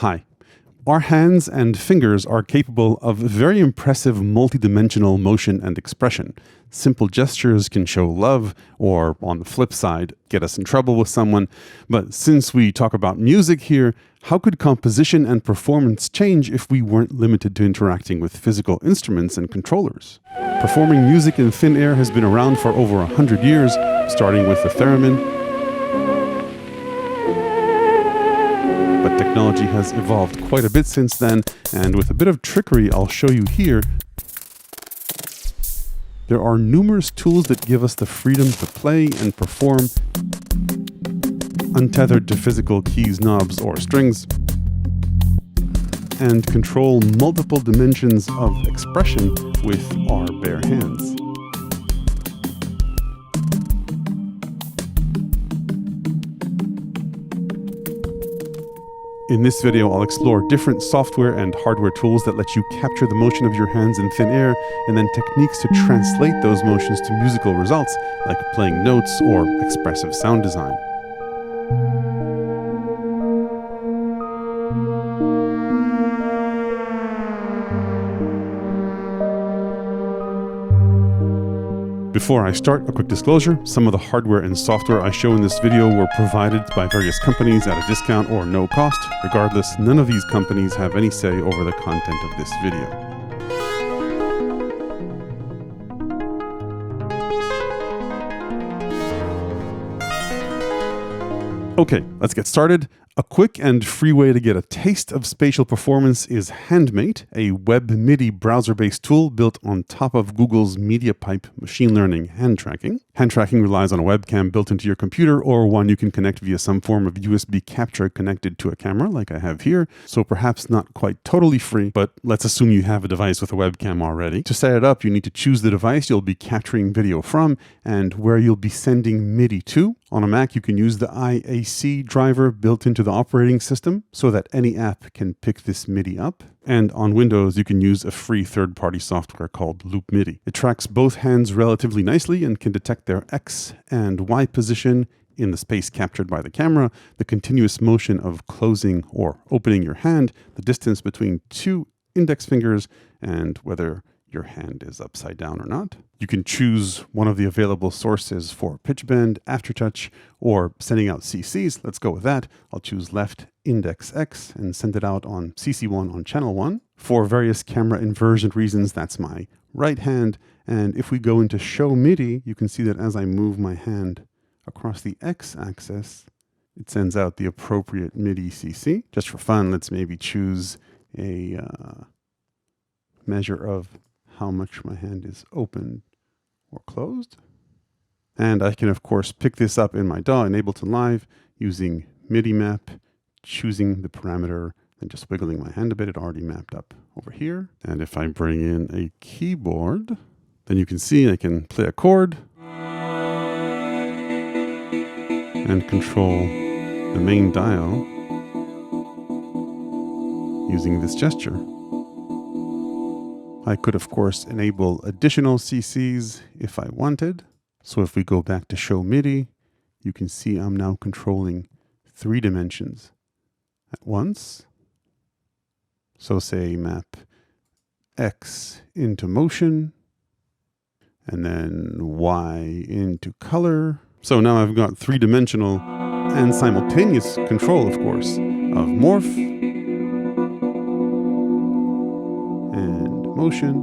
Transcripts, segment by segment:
Hi. Our hands and fingers are capable of very impressive multidimensional motion and expression. Simple gestures can show love, or on the flip side, get us in trouble with someone. But since we talk about music here, how could composition and performance change if we weren't limited to interacting with physical instruments and controllers? Performing music in thin air has been around for over 100 years, starting with the Theremin. But technology has evolved quite a bit since then, and with a bit of trickery I'll show you here, there are numerous tools that give us the freedom to play and perform, untethered to physical keys, knobs, or strings, and control multiple dimensions of expression with our bare hands. In this video, I'll explore different software and hardware tools that let you capture the motion of your hands in thin air, and then techniques to translate those motions to musical results, like playing notes or expressive sound design. Before I start, a quick disclosure. Some of the hardware and software I show in this video were provided by various companies at a discount or no cost. Regardless, none of these companies have any say over the content of this video. Okay, let's get started. A quick and free way to get a taste of spatial performance is HANDMATE, a web MIDI browser-based tool built on top of Google's MediaPipe machine learning hand tracking. Hand tracking relies on a webcam built into your computer or one you can connect via some form of USB capture connected to a camera like I have here, so perhaps not quite totally free, but let's assume you have a device with a webcam already. To set it up, you need to choose the device you'll be capturing video from and where you'll be sending MIDI to. On a Mac, you can use the IAC driver built into the operating system so that any app can pick this MIDI up. And on Windows, you can use a free third-party software called Loop MIDI. It tracks both hands relatively nicely and can detect their X and Y position in the space captured by the camera, the continuous motion of closing or opening your hand, the distance between two index fingers, and whether your hand is upside down or not. You can choose one of the available sources for pitch bend, aftertouch, or sending out CCs. Let's go with that. I'll choose left index X and send it out on CC1 on channel 1. For various camera inversion reasons, that's my right hand. And if we go into show MIDI, you can see that as I move my hand across the X axis, it sends out the appropriate MIDI CC. Just for fun, let's maybe choose a measure of how much my hand is open or closed. And I can, of course, pick this up in my DAW in Ableton Live using MIDI map, choosing the parameter, and just wiggling my hand a bit. It already mapped up over here. And if I bring in a keyboard, then you can see I can play a chord and control the main dial using this gesture. I could, of course, enable additional CCs if I wanted. So if we go back to show MIDI, you can see I'm now controlling 3 dimensions at once. So say map X into motion, and then Y into color. So now I've got 3-dimensional and simultaneous control, of course, of morph, and motion,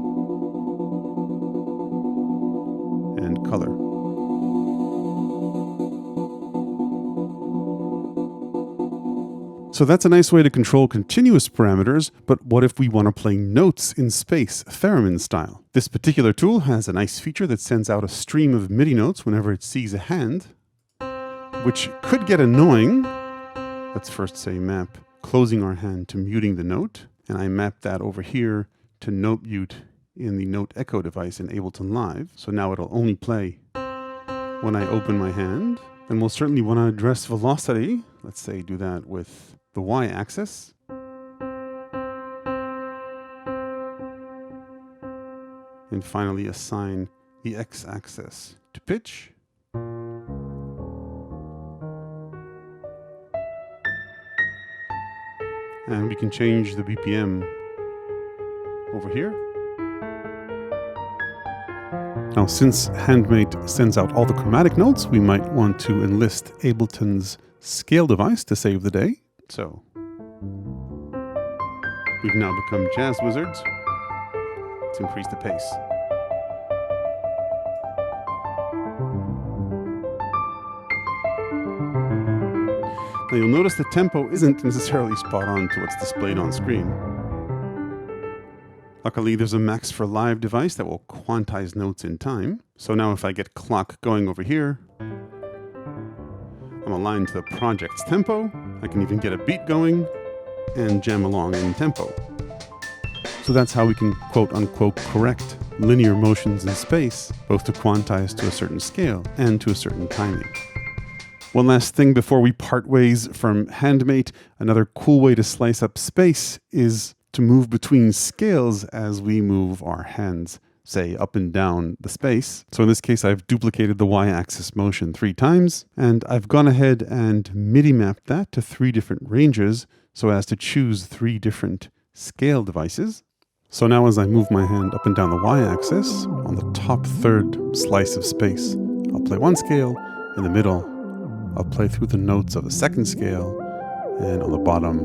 and color. So that's a nice way to control continuous parameters, but what if we want to play notes in space, Theremin style? This particular tool has a nice feature that sends out a stream of MIDI notes whenever it sees a hand, which could get annoying. Let's first say map closing our hand to muting the note, and I map that over here to note mute in the note echo device in Ableton Live. So now it'll only play when I open my hand. And we'll certainly want to address velocity. Let's say do that with the Y axis. And finally assign the X axis to pitch. And we can change the BPM over here. Now, since HANDMATE sends out all the chromatic notes, we might want to enlist Ableton's scale device to save the day. So we've now become jazz wizards. Let's increase the pace. Now you'll notice the tempo isn't necessarily spot on to what's displayed on screen. Luckily, there's a Max for Live device that will quantize notes in time. So now if I get clock going over here, I'm aligned to the project's tempo. I can even get a beat going and jam along in tempo. So that's how we can quote-unquote correct linear motions in space, both to quantize to a certain scale and to a certain timing. One last thing before we part ways from HANDMATE, another cool way to slice up space is to move between scales as we move our hands, say up and down the space. So in this case, I've duplicated the y-axis motion 3 times, and I've gone ahead and MIDI mapped that to 3 different ranges so as to choose 3 different scale devices. So now as I move my hand up and down the y-axis, on the top third slice of space, I'll play one scale. In the middle, I'll play through the notes of a second scale, and on the bottom,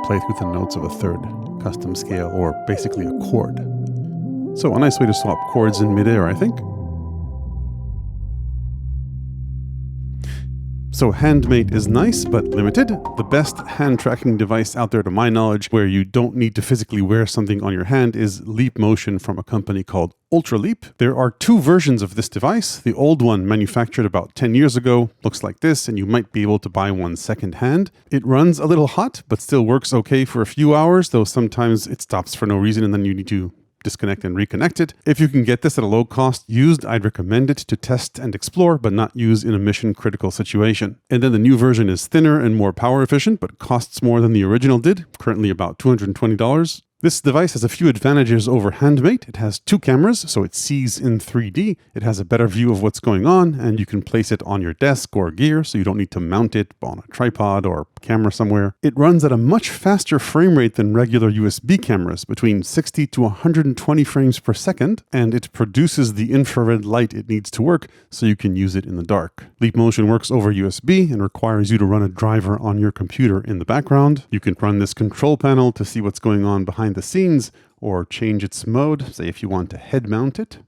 play through the notes of a third custom scale, or basically a chord. So a nice way to swap chords in midair, I think. So HANDMATE is nice, but limited. The best hand tracking device out there to my knowledge where you don't need to physically wear something on your hand is Leap Motion from a company called Ultraleap. There are 2 versions of this device. The old one, manufactured about 10 years ago, looks like this, and you might be able to buy one secondhand. It runs a little hot, but still works okay for a few hours, though sometimes it stops for no reason and then you need to disconnect and reconnect it. If you can get this at a low cost used, I'd recommend it to test and explore, but not use in a mission critical situation. And then the new version is thinner and more power efficient, but costs more than the original did, currently about $220. This device has a few advantages over HANDMATE. It has 2 cameras, so it sees in 3D. It has a better view of what's going on, and you can place it on your desk or gear, so you don't need to mount it on a tripod or camera somewhere. It runs at a much faster frame rate than regular USB cameras, between 60 to 120 frames per second, and it produces the infrared light it needs to work, so you can use it in the dark. Leap Motion works over USB and requires you to run a driver on your computer in the background. You can run this control panel to see what's going on behind the scenes, or change its mode, say if you want to head mount it.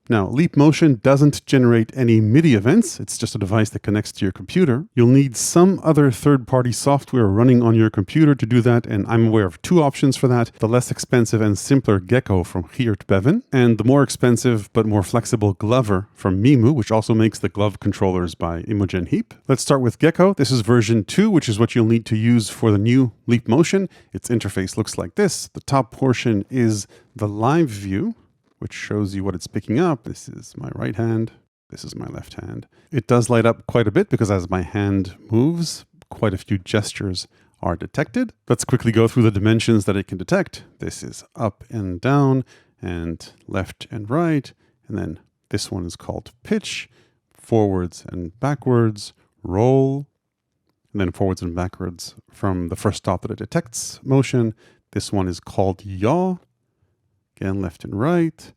Now, Leap Motion doesn't generate any MIDI events. It's just a device that connects to your computer. You'll need some other third-party software running on your computer to do that, and I'm aware of 2 options for that. The less expensive and simpler GECO from Geert Bevan, and the more expensive but more flexible Glover from MI.MU, which also makes the glove controllers by Imogen Heap. Let's start with GECO. This is version 2, which is what you'll need to use for the new Leap Motion. Its interface looks like this. The top portion is the live view, which shows you what it's picking up. This is my right hand. This is my left hand. It does light up quite a bit because as my hand moves, quite a few gestures are detected. Let's quickly go through the dimensions that it can detect. This is up and down and left and right. And then this one is called pitch, forwards and backwards, roll, and then forwards and backwards from the first stop that it detects motion. This one is called yaw. Again, left and right,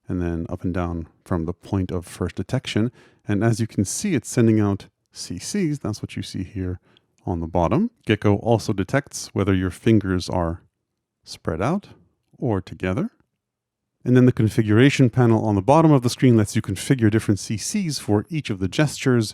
and then up and down from the point of first detection. And as you can see, it's sending out CCs. That's what you see here on the bottom. GECO also detects whether your fingers are spread out or together. And then the configuration panel on the bottom of the screen lets you configure different CCs for each of the gestures,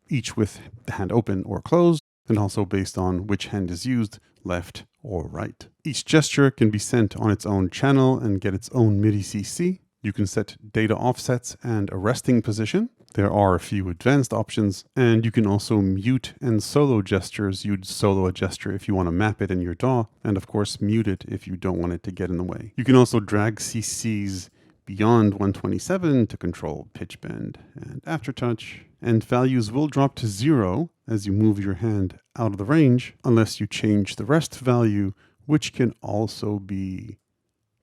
each with the hand open or closed, and also based on which hand is used, left or right. Each gesture can be sent on its own channel and get its own MIDI CC. You can set data offsets and a resting position. There are a few advanced options, and you can also mute and solo gestures. You'd solo a gesture if you want to map it in your DAW, and of course mute it if you don't want it to get in the way. You can also drag CCs beyond 127 to control pitch bend and aftertouch, and values will drop to 0 as you move your hand out of the range, unless you change the rest value, which can also be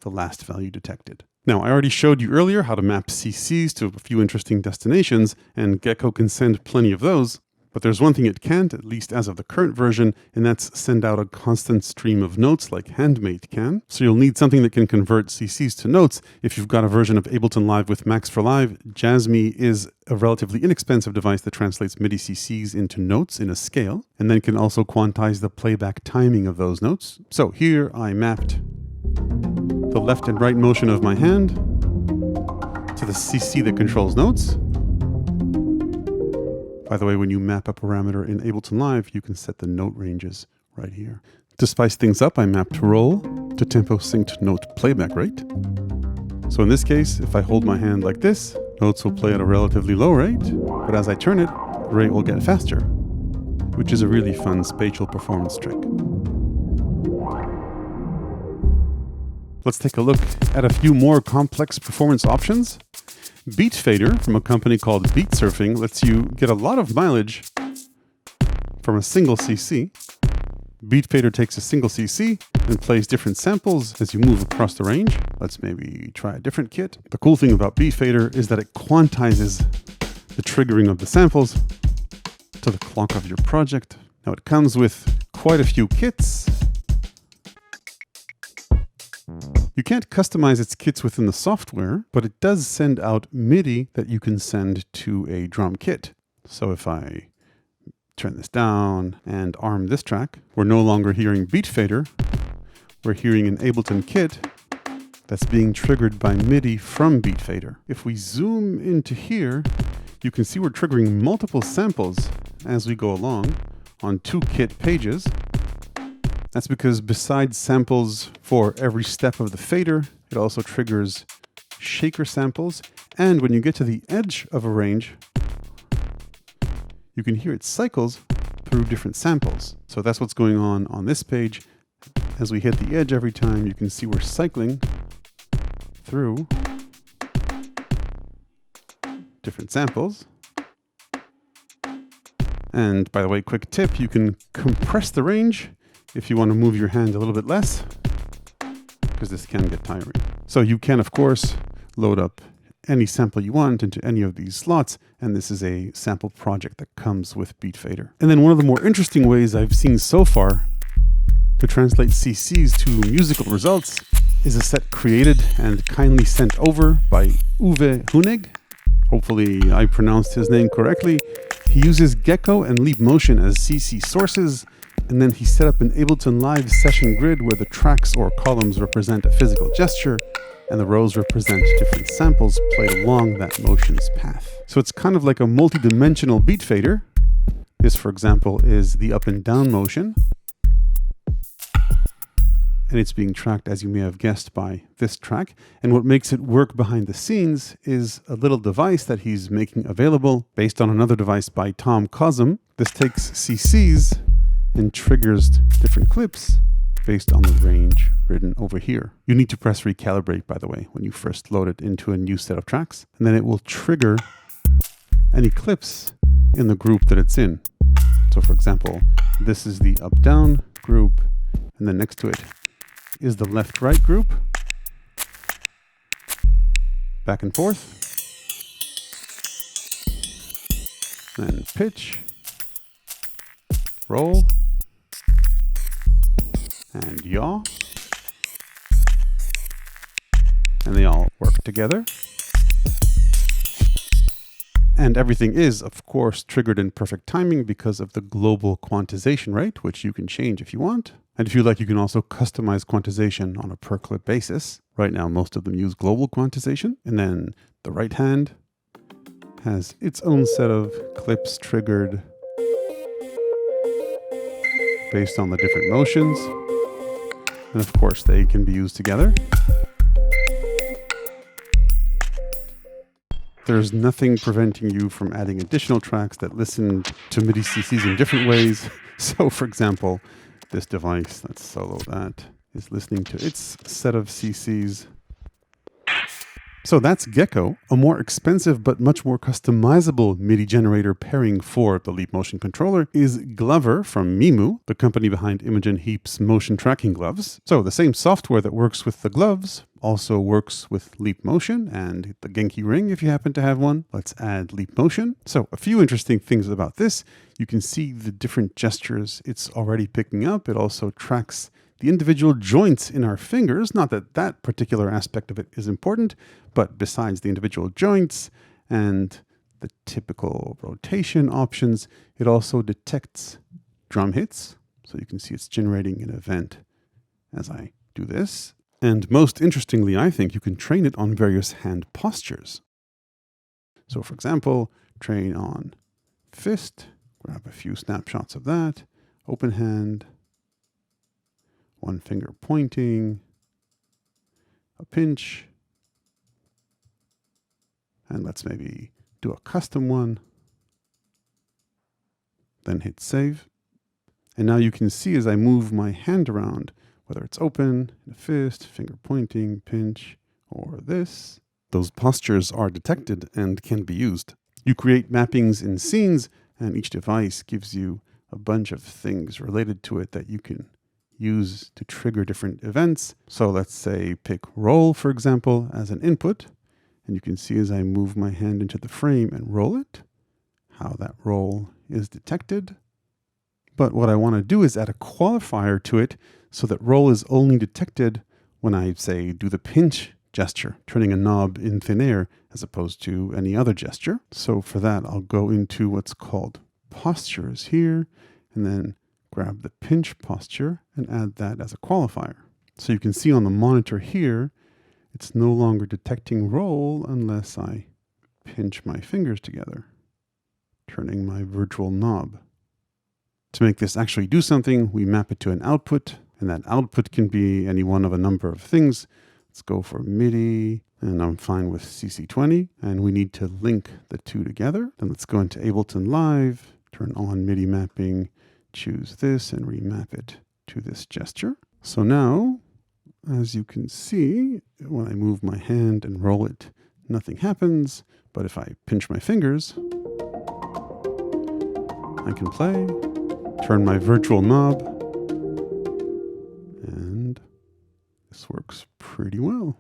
the last value detected. Now, I already showed you earlier how to map CCs to a few interesting destinations, and GECO can send plenty of those. But there's one thing it can't, at least as of the current version, and that's send out a constant stream of notes like HANDMATE can. So you'll need something that can convert CCs to notes. If you've got a version of Ableton Live with Max for Live, JazzMe is a relatively inexpensive device that translates MIDI CCs into notes in a scale, and then can also quantize the playback timing of those notes. So here I mapped the left and right motion of my hand to the CC that controls notes. By the way, when you map a parameter in Ableton Live, you can set the note ranges right here. To spice things up, I mapped roll to tempo synced note playback rate. So in this case, if I hold my hand like this, notes will play at a relatively low rate, but as I turn it, the rate will get faster, which is a really fun spatial performance trick. Let's take a look at a few more complex performance options. BeatFader from a company called Beatsurfing lets you get a lot of mileage from a single CC. BeatFader takes a single CC and plays different samples as you move across the range. Let's maybe try a different kit. The cool thing about BeatFader is that it quantizes the triggering of the samples to the clock of your project. Now it comes with quite a few kits. You can't customize its kits within the software, but it does send out MIDI that you can send to a drum kit. So if I turn this down and arm this track, we're no longer hearing BeatFader. We're hearing an Ableton kit that's being triggered by MIDI from BeatFader. If we zoom into here, you can see we're triggering multiple samples as we go along on 2 kit pages. That's because besides samples for every step of the fader, it also triggers shaker samples. And when you get to the edge of a range, you can hear it cycles through different samples. So that's what's going on this page. As we hit the edge every time, you can see we're cycling through different samples. And by the way, quick tip, you can compress the range if you want to move your hand a little bit less, because this can get tiring. So you can, of course, load up any sample you want into any of these slots, and this is a sample project that comes with BeatFader. And then one of the more interesting ways I've seen so far to translate CCs to musical results is a set created and kindly sent over by Uwe Huneg. Hopefully I pronounced his name correctly. He uses GECO and Leap Motion as CC sources, and then he set up an Ableton Live session grid where the tracks or columns represent a physical gesture and the rows represent different samples played along that motion's path. So it's kind of like a multi-dimensional BeatFader. This, for example, is the up and down motion. And it's being tracked, as you may have guessed, by this track. And what makes it work behind the scenes is a little device that he's making available based on another device by Tom Cosm. This takes CCs and triggers different clips based on the range written over here. You need to press recalibrate, by the way, when you first load it into a new set of tracks, and then it will trigger any clips in the group that it's in. So for example, this is the up-down group, and then next to it is the left-right group. Back and forth. Then pitch, roll, and yaw, and they all work together. And everything is, of course, triggered in perfect timing because of the global quantization rate, which you can change if you want. And if you like, you can also customize quantization on a per clip basis. Right now, most of them use global quantization. And then the right hand has its own set of clips triggered based on the different motions. And of course, they can be used together. There's nothing preventing you from adding additional tracks that listen to MIDI CCs in different ways. So for example, this device, let's solo that, is listening to its set of CCs. So that's GECO, a more expensive but much more customizable MIDI generator pairing for the Leap Motion controller is Glover from MI.MU, the company behind Imogen Heap's motion tracking gloves. So the same software that works with the gloves also works with leap motion and the Genki ring if you happen to have one. Let's add leap motion. So a few interesting things about this. You can see the different gestures it's already picking up. It also tracks the individual joints in our fingers. Not that that particular aspect of it is important, but besides the individual joints and the typical rotation options, it also detects drum hits. So you can see it's generating an event as I do this. And most interestingly, I think you can train it on various hand postures. So for example, train on fist, grab a few snapshots of that, open hand, one finger pointing, a pinch, and let's maybe do a custom one, then hit save. And now you can see as I move my hand around, whether it's open, a fist, finger pointing, pinch, or this, those postures are detected and can be used. You create mappings in scenes, and each device gives you a bunch of things related to it that you can use to trigger different events. So let's say pick roll, for example, as an input. And you can see as I move my hand into the frame and roll it, how that roll is detected. But what I want to do is add a qualifier to it so that roll is only detected when I, say, do the pinch gesture, turning a knob in thin air as opposed to any other gesture. So for that, I'll go into what's called postures here, and then grab the pinch posture and add that as a qualifier. So you can see on the monitor here, it's no longer detecting roll unless I pinch my fingers together, turning my virtual knob. To make this actually do something, we map it to an output, and that output can be any one of a number of things. Let's go for MIDI, and I'm fine with CC20, and we need to link the two together. Then let's go into Ableton Live, turn on MIDI mapping, choose this, and remap it to this gesture. So now, as you can see, when I move my hand and roll it, nothing happens, but if I pinch my fingers, I can play, turn my virtual knob, and this works pretty well.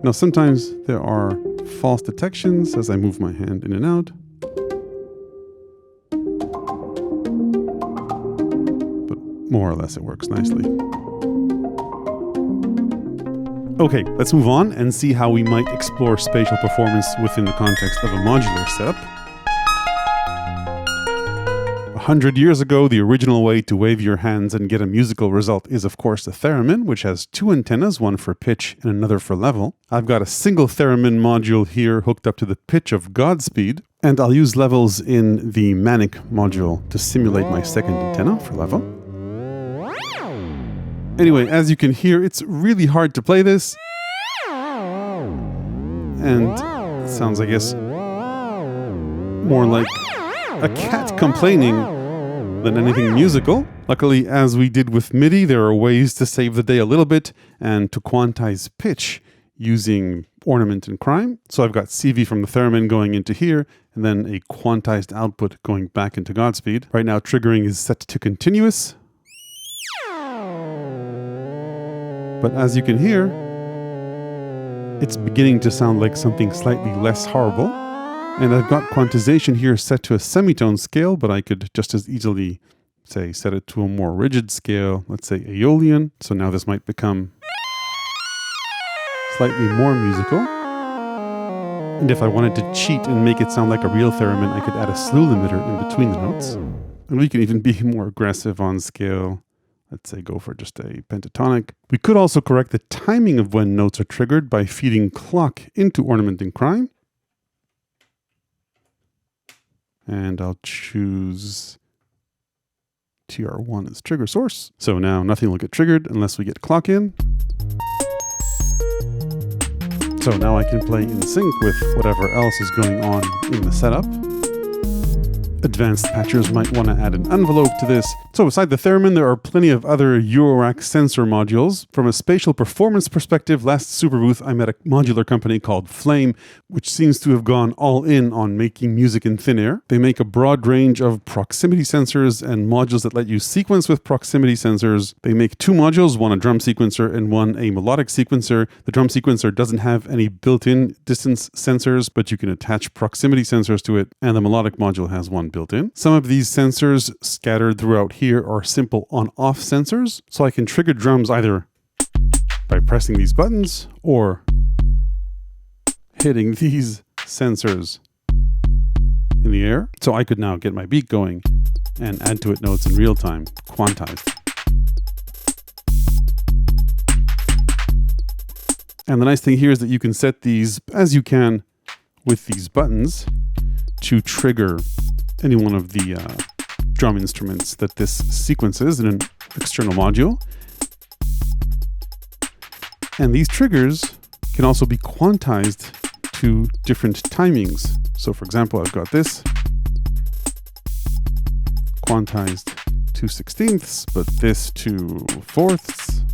Now sometimes there are false detections as I move my hand in and out, but more or less it works nicely. Okay, let's move on and see how we might explore spatial performance within the context of a modular setup. 100 years ago, the original way to wave your hands and get a musical result is, of course, the Theremin, which has two antennas, one for pitch and another for level. I've got a single Theremin module here hooked up to the pitch of Godspeed, and I'll use levels in the Manic module to simulate my second antenna for level. Anyway, as you can hear, it's really hard to play this. And it sounds, I guess, more like a cat complaining than anything musical. Luckily, as we did with MIDI, there are ways to save the day a little bit and to quantize pitch using ornament and crime. So I've got CV from the Theremin going into here, and then a quantized output going back into Godspeed. Right now, triggering is set to continuous. But as you can hear, it's beginning to sound like something slightly less horrible. And I've got quantization here set to a semitone scale, but I could just as easily, say, set it to a more rigid scale, let's say Aeolian. So now this might become slightly more musical. And if I wanted to cheat and make it sound like a real theremin, I could add a slew limiter in between the notes. And we can even be more aggressive on scale. Let's say go for just a pentatonic. We could also correct the timing of when notes are triggered by feeding clock into ornament and crime. And I'll choose TR1 as trigger source. So now nothing will get triggered unless we get clock in. So now I can play in sync with whatever else is going on in the setup. Advanced patchers might want to add an envelope to this. So beside the Theremin, there are plenty of other Eurorack sensor modules. From a spatial performance perspective, last Superbooth I met a modular company called Flame, which seems to have gone all in on making music in thin air. They make a broad range of proximity sensors and modules that let you sequence with proximity sensors. They make two modules, one a drum sequencer and one a melodic sequencer. The drum sequencer doesn't have any built-in distance sensors, but you can attach proximity sensors to it, and the melodic module has one built in. Some of these sensors scattered throughout here are simple on-off sensors, so I can trigger drums either by pressing these buttons or hitting these sensors in the air. So I could now get my beat going and add to it notes in real time, quantized. And the nice thing here is that you can set these, as you can with these buttons, to trigger any one of the drum instruments that this sequences in an external module. And these triggers can also be quantized to different timings. So for example, I've got this quantized to 16ths, but this to 4ths.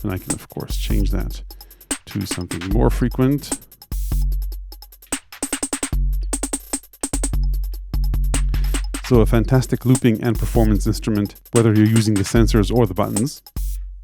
And I can of course change that to something more frequent. So a fantastic looping and performance instrument, whether you're using the sensors or the buttons.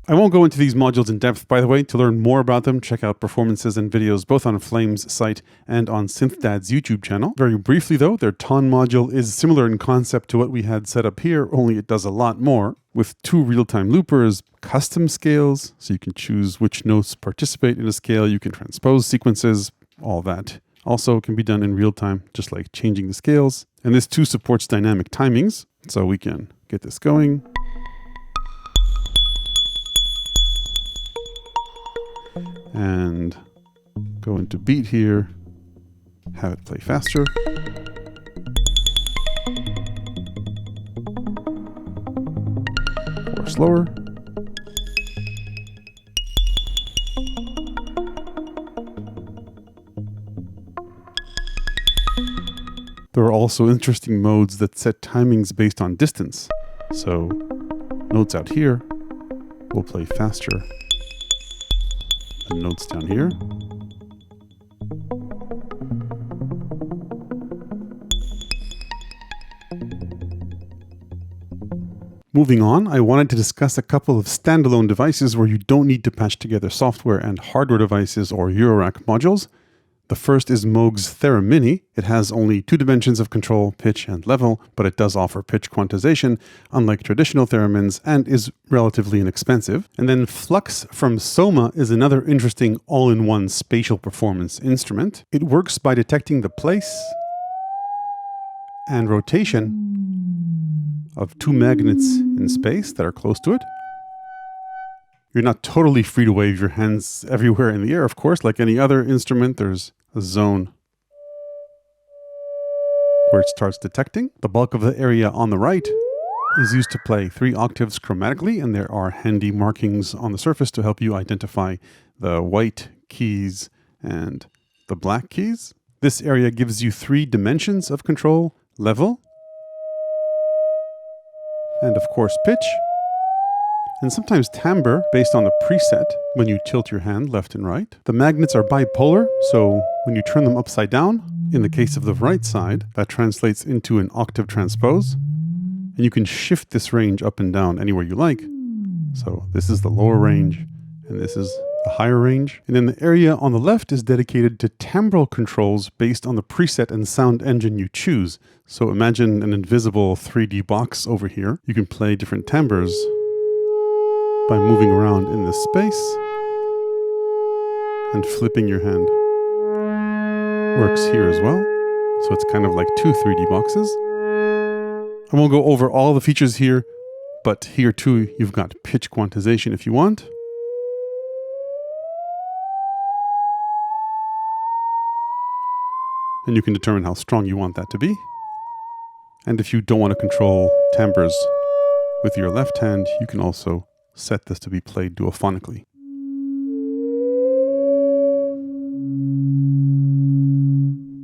I won't go into these modules in depth, by the way. To learn more about them, check out performances and videos both on Flame's site and on SynthDad's YouTube channel. Very briefly though, their Ton module is similar in concept to what we had set up here, only it does a lot more. With two real-time loopers, custom scales, so you can choose which notes participate in a scale, you can transpose sequences, all that. Also can be done in real time, just like changing the scales. And this too supports dynamic timings, so we can get this going. And go into beat here, have it play faster. Or slower. There are also interesting modes that set timings based on distance. So notes out here will play faster than notes down here. Moving on, I wanted to discuss a couple of standalone devices where you don't need to patch together software and hardware devices or Eurorack modules. The first is Moog's Theremini. It has only two dimensions of control, pitch and level, but it does offer pitch quantization, unlike traditional Theremins, and is relatively inexpensive. And then Flux from Soma is another interesting all-in-one spatial performance instrument. It works by detecting the place and rotation of two magnets in space that are close to it. You're not totally free to wave your hands everywhere in the air, of course. Like any other instrument, there's a zone where it starts detecting. The bulk of the area on the right is used to play 3 octaves chromatically, and there are handy markings on the surface to help you identify the white keys and the black keys. This area gives you 3 dimensions of control: level, and of course pitch, and sometimes timbre based on the preset when you tilt your hand left and right. The magnets are bipolar, so when you turn them upside down, in the case of the right side, that translates into an octave transpose, and you can shift this range up and down anywhere you like. So this is the lower range, and this is the higher range. And then the area on the left is dedicated to timbral controls based on the preset and sound engine you choose. So imagine an invisible 3D box over here. You can play different timbres by moving around in this space, and flipping your hand works here as well. So it's kind of like 2 3D boxes. I won't go over all the features here, but here too you've got pitch quantization if you want. And you can determine how strong you want that to be. And if you don't want to control timbres with your left hand, you can also set this to be played duophonically.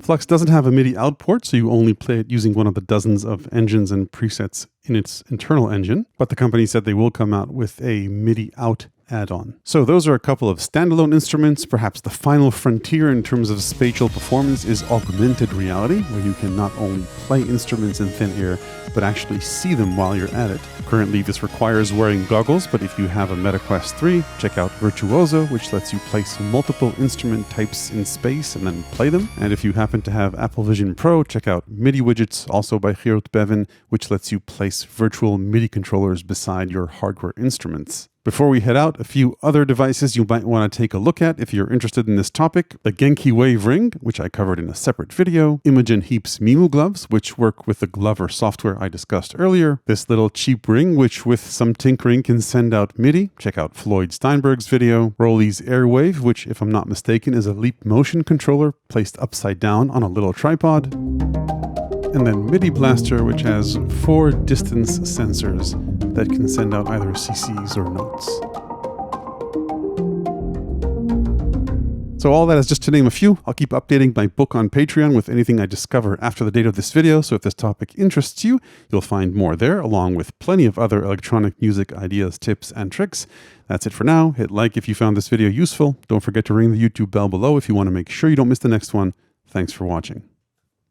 Flux doesn't have a MIDI out port, so you only play it using one of the dozens of engines and presets in its internal engine, but the company said they will come out with a MIDI out add-on. So those are a couple of standalone instruments. Perhaps the final frontier in terms of spatial performance is augmented reality, where you can not only play instruments in thin air, but actually see them while you're at it. Currently, this requires wearing goggles, but if you have a MetaQuest 3, check out Virtuoso, which lets you place multiple instrument types in space and then play them. And if you happen to have Apple Vision Pro, check out MIDI Widgets, also by Geert Bevin, which lets you place virtual MIDI controllers beside your hardware instruments. Before we head out, a few other devices you might want to take a look at if you're interested in this topic. The Genki Wave Ring, which I covered in a separate video. Imogen Heap's MI.MU gloves, which work with the Glover software I discussed earlier. This little cheap ring, which with some tinkering can send out MIDI. Check out Floyd Steinberg's video. Rolly's Airwave, which if I'm not mistaken is a Leap Motion controller placed upside down on a little tripod. And then MIDI Blaster, which has 4 distance sensors that can send out either CCs or notes. So all that is just to name a few. I'll keep updating my book on Patreon with anything I discover after the date of this video, so if this topic interests you, you'll find more there, along with plenty of other electronic music ideas, tips, and tricks. That's it for now. Hit like if you found this video useful. Don't forget to ring the YouTube bell below if you want to make sure you don't miss the next one. Thanks for watching.